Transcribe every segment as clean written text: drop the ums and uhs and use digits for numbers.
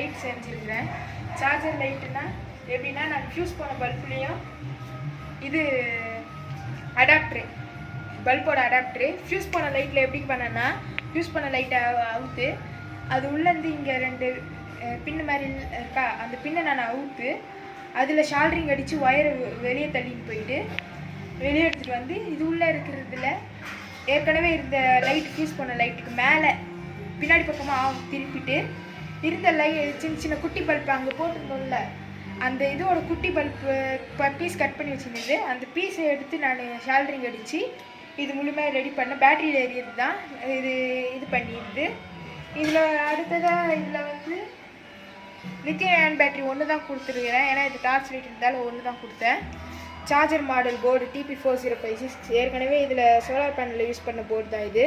Light செஞ்சுருக்கிறேன். Charger லைட்டுனா எப்படின்னா, நான் fuse போன பல்ப்லேயும் இது அடாப்டரு, பல்போட அடாப்டரு. ஃபியூஸ் போன லைட்டில் எப்படி பண்ணேன்னா, ஃபியூஸ் பண்ண லைட்டை அவுத்து அது உள்ளேருந்து இங்கே 2 பின்னு மாதிரி இருக்கா, அந்த பின்னை நான் அவுத்து அதில் ஷால்ட்ரிங் அடித்து ஒயரை வெளியே தள்ளிட்டு போயிட்டு வெளியே எடுத்துகிட்டு வந்து இது உள்ளே இருக்கிறதுல ஏற்கனவே இருந்த லைட் ஃபியூஸ் பண்ண லைட்டுக்கு மேலே பின்னாடி பக்கமாக திருப்பிட்டு இருந்த சின்ன சின்ன குட்டி பல்ப் அங்கே போட்டிருந்தோம்ல, அந்த இதோட குட்டி பல்ப்பு பீஸ் கட் பண்ணி வச்சுருந்தது, அந்த பீஸை எடுத்து நான் ஷால்ட்ரிங் அடித்து இது முழுமையாக ரெடி பண்ண. பேட்டரியில் எரியது தான் இது பண்ணிடுது. இதில் அடுத்ததாக இதில் வந்து லித்தியம் அயன் பேட்டரி ஒன்று தான் கொடுத்துருக்கிறேன். ஏன்னா இது டார்ச் லைட் இருந்தாலும் ஒன்று தான் கொடுத்தேன். Charger model board TP4056. ஏற்கனவே இதில் சோலார் பேனலில் யூஸ் பண்ண போர்டு தான் இது.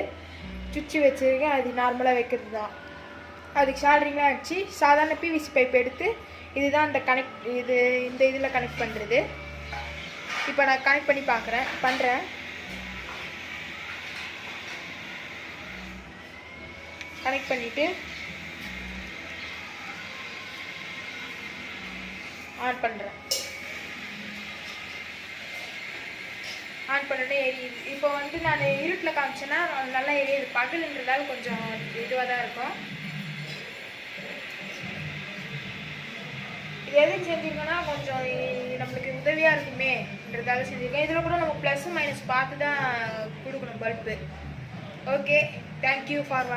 சுவிட்சு வச்சுருக்கேன், அது நார்மலாக வைக்கிறது தான். அதுக்கு ஷால்ட்ரிங்லாம் வச்சு சாதாரண PVC பைப் எடுத்து இதுதான் இந்த இதில் கனெக்ட் பண்ணுறது. இப்போ நான் கனெக்ட் பண்ணி பண்ணுறேன். கனெக்ட் பண்ணிவிட்டு ஆன் பண்ணுறேன். ஆன் பண்ணோடனே எரியுது. இப்போ வந்து நான் இருட்டில் காமிச்சேன்னா நல்லா எரியுது. பகலுன்றதால கொஞ்சம் இதுவாக தான் இருக்கும். இது எதுக்கு செஞ்சுருக்கோன்னா கொஞ்சம் நம்மளுக்கு உதவியாக இருக்குமேன்றதால செஞ்சுருக்கேன். இதில் கூட நம்ம ப்ளஸ் மைனஸ் பார்த்து தான் கொடுக்கணும் பல்பு. Okay, thank you for